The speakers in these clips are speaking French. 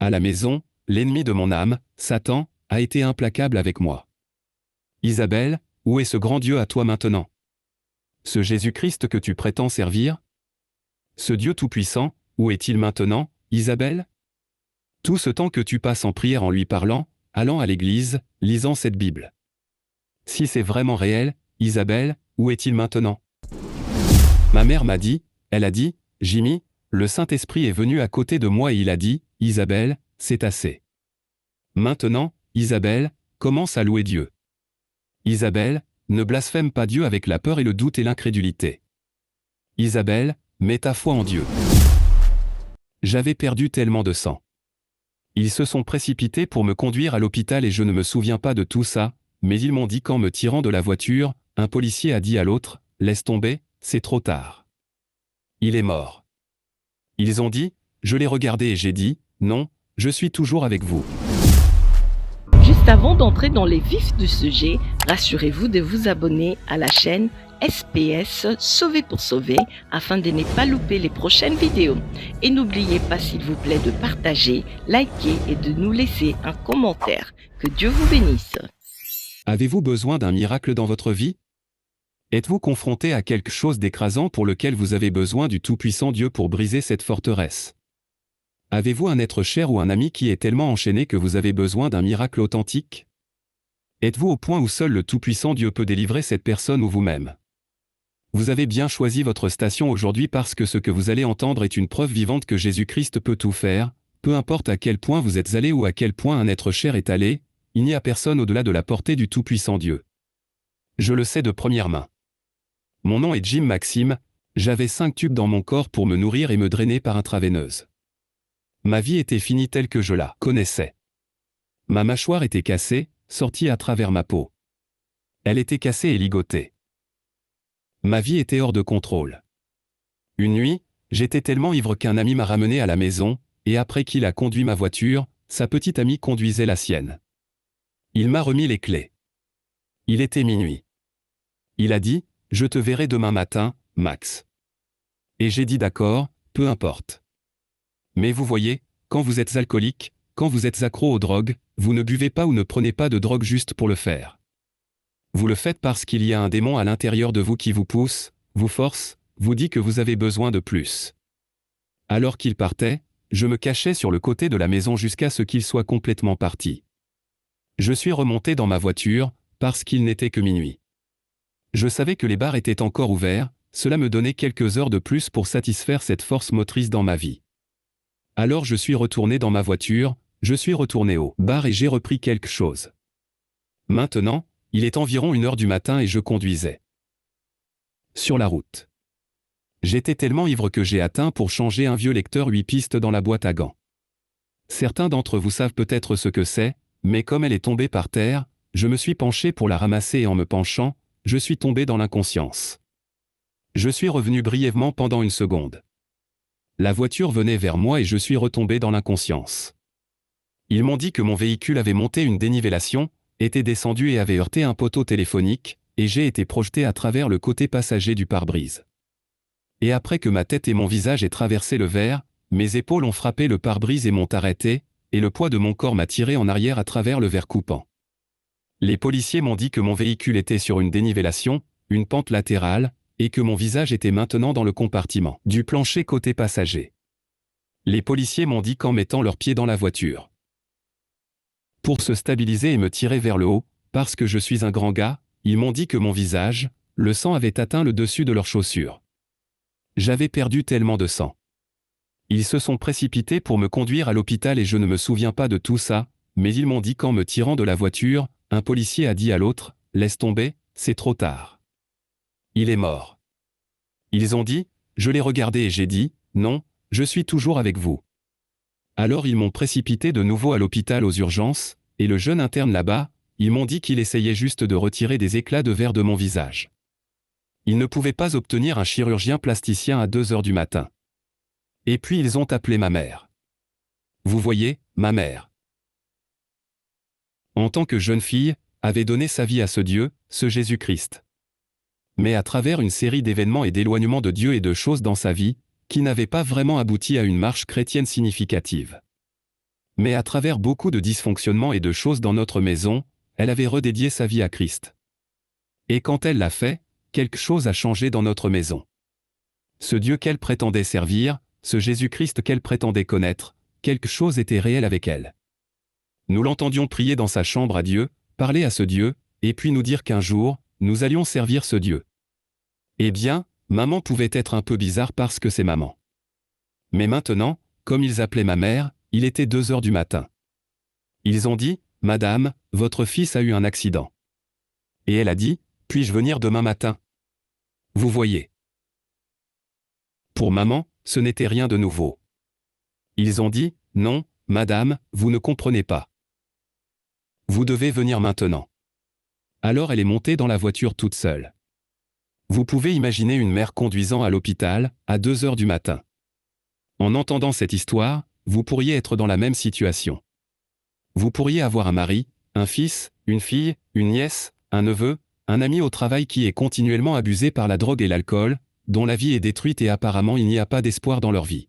À la maison, l'ennemi de mon âme, Satan, a été implacable avec moi. Isabelle, où est ce grand Dieu à toi maintenant? Ce Jésus-Christ que tu prétends servir? Ce Dieu tout-puissant, où est-il maintenant, Isabelle? Tout ce temps que tu passes en prière en lui parlant, allant à l'église, lisant cette Bible. Si c'est vraiment réel, Isabelle, où est-il maintenant? Ma mère m'a dit, elle a dit, Jimmy, le Saint-Esprit est venu à côté de moi et il a dit, Isabelle, c'est assez. Maintenant, Isabelle, commence à louer Dieu. Isabelle, ne blasphème pas Dieu avec la peur et le doute et l'incrédulité. Isabelle, mets ta foi en Dieu. J'avais perdu tellement de sang. Ils se sont précipités pour me conduire à l'hôpital et je ne me souviens pas de tout ça, mais ils m'ont dit qu'en me tirant de la voiture, un policier a dit à l'autre, « Laisse tomber, c'est trop tard. Il est mort. » Ils ont dit, je l'ai regardé et j'ai dit, « Non, je suis toujours avec vous. » Juste avant d'entrer dans les vifs du sujet, rassurez-vous de vous abonner à la chaîne SPS Sauver pour Sauver afin de ne pas louper les prochaines vidéos. Et n'oubliez pas s'il vous plaît de partager, liker et de nous laisser un commentaire. Que Dieu vous bénisse. Avez-vous besoin d'un miracle dans votre vie? Êtes-vous confronté à quelque chose d'écrasant pour lequel vous avez besoin du Tout-Puissant Dieu pour briser cette forteresse? Avez-vous un être cher ou un ami qui est tellement enchaîné que vous avez besoin d'un miracle authentique? Êtes-vous au point où seul le Tout-Puissant Dieu peut délivrer cette personne ou vous-même? Vous avez bien choisi votre station aujourd'hui parce que ce que vous allez entendre est une preuve vivante que Jésus-Christ peut tout faire, peu importe à quel point vous êtes allé ou à quel point un être cher est allé, il n'y a personne au-delà de la portée du Tout-Puissant Dieu. Je le sais de première main. Mon nom est Jim Maxime, j'avais 5 tubes dans mon corps pour me nourrir et me drainer par intraveineuse. Ma vie était finie telle que je la connaissais. Ma mâchoire était cassée, sortie à travers ma peau. Elle était cassée et ligotée. Ma vie était hors de contrôle. Une nuit, j'étais tellement ivre qu'un ami m'a ramené à la maison, et après qu'il a conduit ma voiture, sa petite amie conduisait la sienne. Il m'a remis les clés. Il était minuit. Il a dit, « Je te verrai demain matin, Max. » Et j'ai dit d'accord, peu importe. Mais vous voyez, quand vous êtes alcoolique, quand vous êtes accro aux drogues, vous ne buvez pas ou ne prenez pas de drogue juste pour le faire. Vous le faites parce qu'il y a un démon à l'intérieur de vous qui vous pousse, vous force, vous dit que vous avez besoin de plus. Alors qu'il partait, je me cachais sur le côté de la maison jusqu'à ce qu'il soit complètement parti. Je suis remonté dans ma voiture, parce qu'il n'était que minuit. Je savais que les bars étaient encore ouverts, cela me donnait quelques heures de plus pour satisfaire cette force motrice dans ma vie. Alors je suis retourné dans ma voiture, je suis retourné au bar et j'ai repris quelque chose. Maintenant, il est environ 1h du matin et je conduisais. Sur la route. J'étais tellement ivre que j'ai atteint pour changer un vieux lecteur 8 pistes dans la boîte à gants. Certains d'entre vous savent peut-être ce que c'est, mais comme elle est tombée par terre, je me suis penché pour la ramasser et en me penchant, je suis tombé dans l'inconscience. Je suis revenu brièvement pendant 1 seconde. La voiture venait vers moi et je suis retombé dans l'inconscience. Ils m'ont dit que mon véhicule avait monté une dénivellation, était descendu et avait heurté un poteau téléphonique, et j'ai été projeté à travers le côté passager du pare-brise. Et après que ma tête et mon visage aient traversé le verre, mes épaules ont frappé le pare-brise et m'ont arrêté, et le poids de mon corps m'a tiré en arrière à travers le verre coupant. Les policiers m'ont dit que mon véhicule était sur une dénivellation, une pente latérale, et que mon visage était maintenant dans le compartiment du plancher côté passager. Les policiers m'ont dit qu'en mettant leurs pieds dans la voiture. Pour se stabiliser et me tirer vers le haut, parce que je suis un grand gars, ils m'ont dit que mon visage, le sang avait atteint le dessus de leurs chaussures. J'avais perdu tellement de sang. Ils se sont précipités pour me conduire à l'hôpital et je ne me souviens pas de tout ça, mais ils m'ont dit qu'en me tirant de la voiture, un policier a dit à l'autre, « Laisse tomber, c'est trop tard. Il est mort. » Ils ont dit, je l'ai regardé et j'ai dit, « Non, je suis toujours avec vous. » Alors ils m'ont précipité de nouveau à l'hôpital aux urgences, et le jeune interne là-bas, ils m'ont dit qu'il essayait juste de retirer des éclats de verre de mon visage. Ils ne pouvaient pas obtenir un chirurgien plasticien à 2h du matin. Et puis ils ont appelé ma mère. Vous voyez, ma mère, en tant que jeune fille, avait donné sa vie à ce Dieu, ce Jésus-Christ. Mais à travers une série d'événements et d'éloignements de Dieu et de choses dans sa vie, qui n'avaient pas vraiment abouti à une marche chrétienne significative. Mais à travers beaucoup de dysfonctionnements et de choses dans notre maison, elle avait redédié sa vie à Christ. Et quand elle l'a fait, quelque chose a changé dans notre maison. Ce Dieu qu'elle prétendait servir, ce Jésus-Christ qu'elle prétendait connaître, quelque chose était réel avec elle. Nous l'entendions prier dans sa chambre à Dieu, parler à ce Dieu, et puis nous dire qu'un jour, nous allions servir ce Dieu. Eh bien, maman pouvait être un peu bizarre parce que c'est maman. Mais maintenant, comme ils appelaient ma mère, il était 2 heures du matin. Ils ont dit, « Madame, votre fils a eu un accident. » Et elle a dit, « Puis-je venir demain matin ?» Vous voyez. Pour maman, ce n'était rien de nouveau. Ils ont dit, « Non, madame, vous ne comprenez pas. Vous devez venir maintenant. » Alors elle est montée dans la voiture toute seule. Vous pouvez imaginer une mère conduisant à l'hôpital, à 2 heures du matin. En entendant cette histoire, vous pourriez être dans la même situation. Vous pourriez avoir un mari, un fils, une fille, une nièce, un neveu, un ami au travail qui est continuellement abusé par la drogue et l'alcool, dont la vie est détruite et apparemment il n'y a pas d'espoir dans leur vie.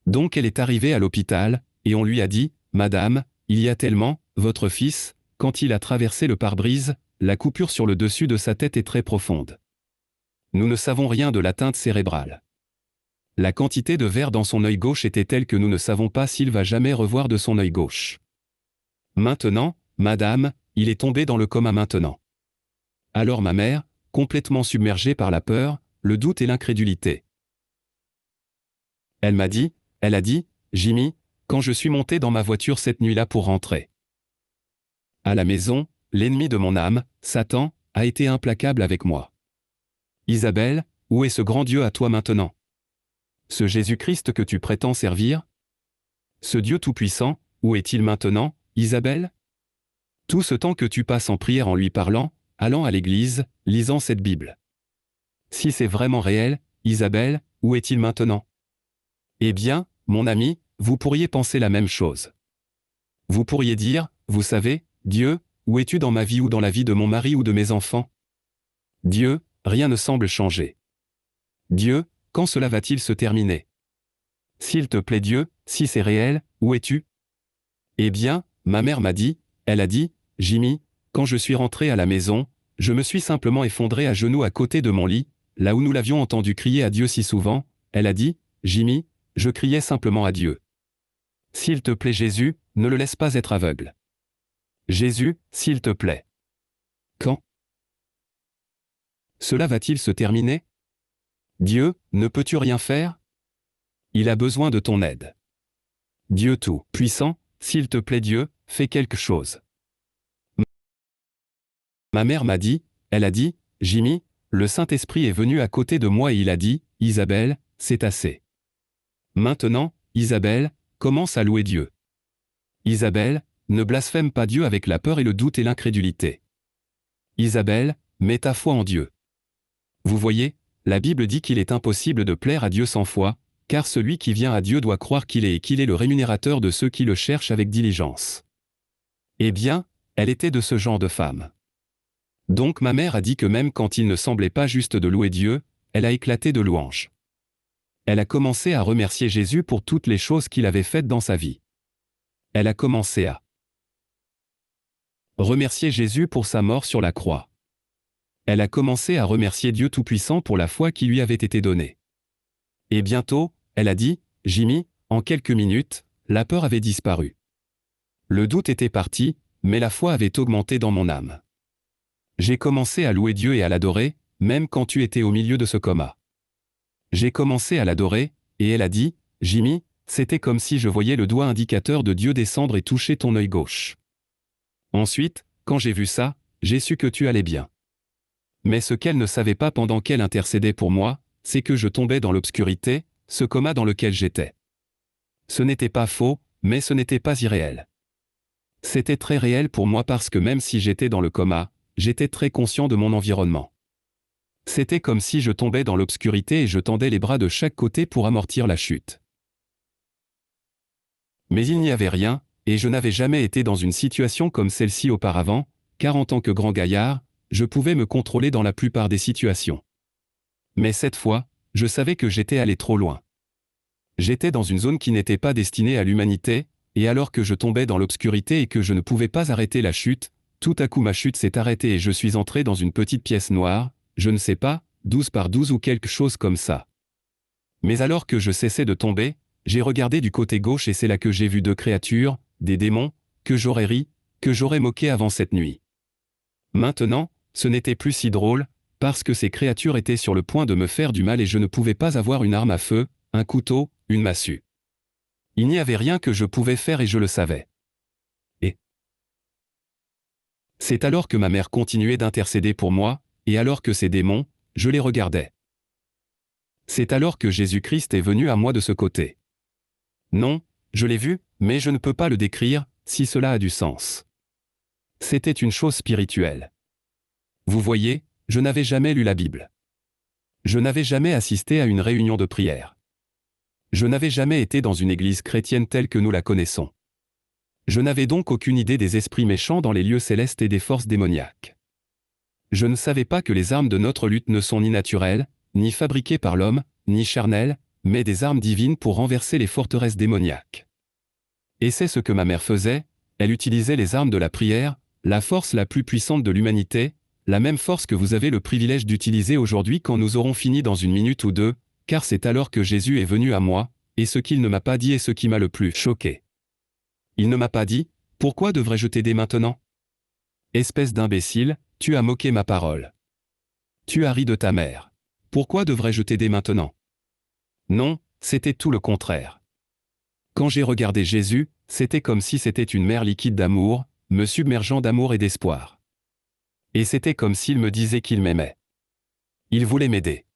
Donc elle est arrivée à l'hôpital, et on lui a dit, « Madame, il y a tellement, votre fils, quand il a traversé le pare-brise, la coupure sur le dessus de sa tête est très profonde. Nous ne savons rien de l'atteinte cérébrale. La quantité de verre dans son œil gauche était telle que nous ne savons pas s'il va jamais revoir de son œil gauche. Maintenant, madame, il est tombé dans le coma maintenant. » Alors ma mère, complètement submergée par la peur, le doute et l'incrédulité. Elle a dit, « Jimmy, quand je suis monté dans ma voiture cette nuit-là pour rentrer à la maison, l'ennemi de mon âme, Satan, a été implacable avec moi. Isabelle, où est ce grand Dieu à toi maintenant? Ce Jésus-Christ que tu prétends servir? Ce Dieu tout-puissant, où est-il maintenant, Isabelle? Tout ce temps que tu passes en prière en lui parlant, allant à l'église, lisant cette Bible. Si c'est vraiment réel, Isabelle, où est-il maintenant? Eh bien, mon ami, vous pourriez penser la même chose. Vous pourriez dire, vous savez, Dieu, où es-tu dans ma vie ou dans la vie de mon mari ou de mes enfants? Dieu, rien ne semble changer. Dieu, quand cela va-t-il se terminer? S'il te plaît Dieu, si c'est réel, où es-tu? Eh bien, ma mère elle a dit, Jimmy, quand je suis rentré à la maison, je me suis simplement effondré à genoux à côté de mon lit, là où nous l'avions entendu crier à Dieu si souvent, elle a dit, Jimmy, je criais simplement à Dieu. S'il te plaît Jésus, ne le laisse pas être aveugle. Jésus, s'il te plaît. Quand cela va-t-il se terminer? Dieu, ne peux-tu rien faire? Il a besoin de ton aide. Dieu tout-puissant, s'il te plaît Dieu, fais quelque chose. Ma mère elle a dit, Jimmy, le Saint-Esprit est venu à côté de moi et il a dit, Isabelle, c'est assez. Maintenant, Isabelle, commence à louer Dieu. Isabelle, ne blasphème pas Dieu avec la peur et le doute et l'incrédulité. Isabelle, mets ta foi en Dieu. Vous voyez, la Bible dit qu'il est impossible de plaire à Dieu sans foi, car celui qui vient à Dieu doit croire qu'il est et qu'il est le rémunérateur de ceux qui le cherchent avec diligence. Eh bien, elle était de ce genre de femme. Donc ma mère a dit que même quand il ne semblait pas juste de louer Dieu, elle a éclaté de louanges. Elle a commencé à remercier Jésus pour toutes les choses qu'il avait faites dans sa vie. Elle a commencé à remercier Jésus pour sa mort sur la croix. Elle a commencé à remercier Dieu Tout-Puissant pour la foi qui lui avait été donnée. Et bientôt, elle a dit, Jimmy, en quelques minutes, la peur avait disparu. Le doute était parti, mais la foi avait augmenté dans mon âme. J'ai commencé à louer Dieu et à l'adorer, même quand tu étais au milieu de ce coma. J'ai commencé à l'adorer, et elle a dit, Jimmy, c'était comme si je voyais le doigt indicateur de Dieu descendre et toucher ton œil gauche. Ensuite, quand j'ai vu ça, j'ai su que tu allais bien. Mais ce qu'elle ne savait pas pendant qu'elle intercédait pour moi, c'est que je tombais dans l'obscurité, ce coma dans lequel j'étais. Ce n'était pas faux, mais ce n'était pas irréel. C'était très réel pour moi parce que même si j'étais dans le coma, j'étais très conscient de mon environnement. C'était comme si je tombais dans l'obscurité et je tendais les bras de chaque côté pour amortir la chute. Mais il n'y avait rien, et je n'avais jamais été dans une situation comme celle-ci auparavant, car en tant que grand gaillard, je pouvais me contrôler dans la plupart des situations. Mais cette fois, je savais que j'étais allé trop loin. J'étais dans une zone qui n'était pas destinée à l'humanité, et alors que je tombais dans l'obscurité et que je ne pouvais pas arrêter la chute, tout à coup ma chute s'est arrêtée et je suis entré dans une petite pièce noire, je ne sais pas, 12 par 12 ou quelque chose comme ça. Mais alors que je cessais de tomber, j'ai regardé du côté gauche et c'est là que j'ai vu 2 créatures, des démons, que j'aurais ri, que j'aurais moqué avant cette nuit. Maintenant, ce n'était plus si drôle, parce que ces créatures étaient sur le point de me faire du mal et je ne pouvais pas avoir une arme à feu, un couteau, une massue. Il n'y avait rien que je pouvais faire et je le savais. Et c'est alors que ma mère continuait d'intercéder pour moi, et alors que ces démons, je les regardais. C'est alors que Jésus-Christ est venu à moi de ce côté. Non, je l'ai vu, mais je ne peux pas le décrire, si cela a du sens. C'était une chose spirituelle. Vous voyez, je n'avais jamais lu la Bible. Je n'avais jamais assisté à une réunion de prière. Je n'avais jamais été dans une église chrétienne telle que nous la connaissons. Je n'avais donc aucune idée des esprits méchants dans les lieux célestes et des forces démoniaques. Je ne savais pas que les armes de notre lutte ne sont ni naturelles, ni fabriquées par l'homme, ni charnelles, mais des armes divines pour renverser les forteresses démoniaques. Et c'est ce que ma mère faisait, elle utilisait les armes de la prière, la force la plus puissante de l'humanité, la même force que vous avez le privilège d'utiliser aujourd'hui quand nous aurons fini dans une minute ou deux, car c'est alors que Jésus est venu à moi, et ce qu'il ne m'a pas dit est ce qui m'a le plus choqué. Il ne m'a pas dit, « Pourquoi devrais-je t'aider maintenant ? Espèce d'imbécile, tu as moqué ma parole. Tu as ri de ta mère. Pourquoi devrais-je t'aider maintenant ?» Non, c'était tout le contraire. Quand j'ai regardé Jésus, c'était comme si c'était une mer liquide d'amour, me submergeant d'amour et d'espoir. Et c'était comme s'il me disait qu'il m'aimait. Il voulait m'aider.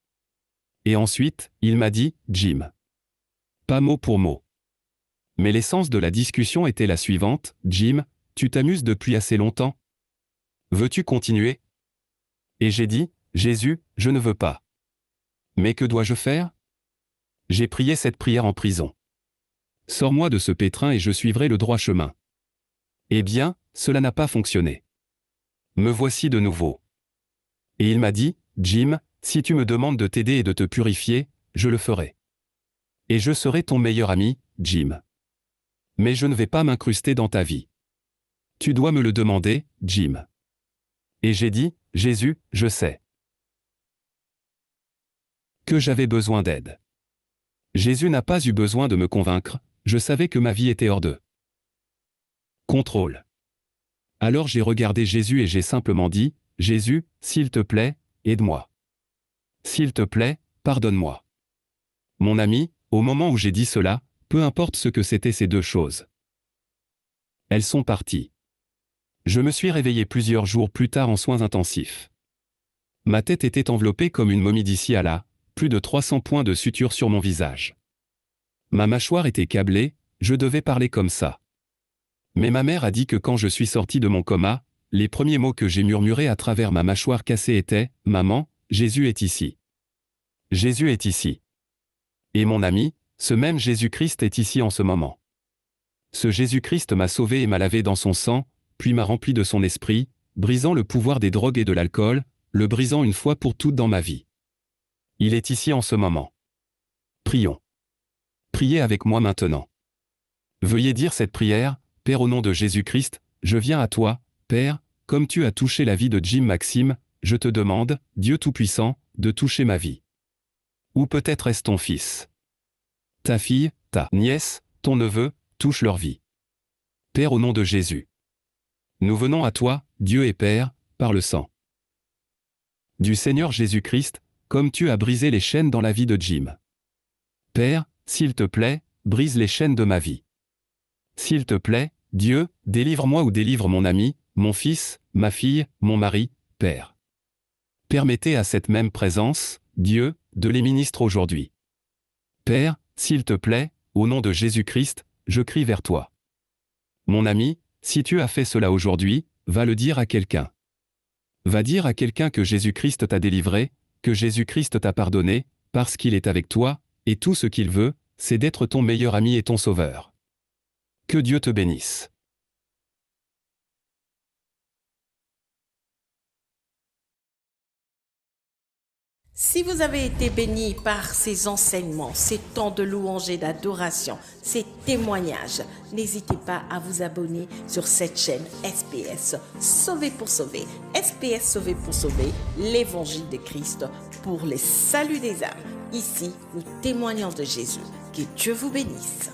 Et ensuite, il m'a dit, « Jim. » Pas mot pour mot. Mais l'essence de la discussion était la suivante, « Jim, tu t'amuses depuis assez longtemps. Veux-tu continuer ?» Et j'ai dit, « Jésus, je ne veux pas. » Mais que dois-je faire ? J'ai prié cette prière en prison. Sors-moi de ce pétrin et je suivrai le droit chemin. Eh bien, cela n'a pas fonctionné. Me voici de nouveau. Et il m'a dit, Jim, si tu me demandes de t'aider et de te purifier, je le ferai. Et je serai ton meilleur ami, Jim. Mais je ne vais pas m'incruster dans ta vie. Tu dois me le demander, Jim. Et j'ai dit, Jésus, je sais que j'avais besoin d'aide. Jésus n'a pas eu besoin de me convaincre, je savais que ma vie était hors de contrôle. Alors j'ai regardé Jésus et j'ai simplement dit, Jésus, s'il te plaît, aide-moi. S'il te plaît, pardonne-moi. Mon ami, au moment où j'ai dit cela, peu importe ce que c'étaient ces 2 choses. Elles sont parties. Je me suis réveillé plusieurs jours plus tard en soins intensifs. Ma tête était enveloppée comme une momie d'ici à là, plus de 300 points de suture sur mon visage. Ma mâchoire était câblée, je devais parler comme ça. Mais ma mère a dit que quand je suis sorti de mon coma, les premiers mots que j'ai murmurés à travers ma mâchoire cassée étaient « Maman, Jésus est ici. Jésus est ici. » Et mon ami, ce même Jésus-Christ est ici en ce moment. Ce Jésus-Christ m'a sauvé et m'a lavé dans son sang, puis m'a rempli de son esprit, brisant le pouvoir des drogues et de l'alcool, le brisant une fois pour toutes dans ma vie. Il est ici en ce moment. Prions. Priez avec moi maintenant. Veuillez dire cette prière, Père au nom de Jésus-Christ, je viens à toi, Père, comme tu as touché la vie de Jim Maxime, je te demande, Dieu Tout-Puissant, de toucher ma vie. Ou peut-être est-ce ton fils. Ta fille, ta nièce, ton neveu, touche leur vie. Père au nom de Jésus. Nous venons à toi, Dieu et Père, par le sang du Seigneur Jésus-Christ, comme tu as brisé les chaînes dans la vie de Jim. Père, s'il te plaît, brise les chaînes de ma vie. S'il te plaît, Dieu, délivre-moi ou délivre mon ami, mon fils, ma fille, mon mari, Père. Permettez à cette même présence, Dieu, de les ministrer aujourd'hui. Père, s'il te plaît, au nom de Jésus-Christ, je crie vers toi. Mon ami, si tu as fait cela aujourd'hui, va le dire à quelqu'un. Va dire à quelqu'un que Jésus-Christ t'a délivré, que Jésus-Christ t'a pardonné, parce qu'il est avec toi, et tout ce qu'il veut, c'est d'être ton meilleur ami et ton sauveur. Que Dieu te bénisse. Si vous avez été béni par ces enseignements, ces temps de louange et d'adoration, ces témoignages, n'hésitez pas à vous abonner sur cette chaîne SPS Sauvé pour sauver. SPS Sauvé pour sauver, l'évangile de Christ pour les saluts des âmes. Ici, nous témoignons de Jésus. Que Dieu vous bénisse.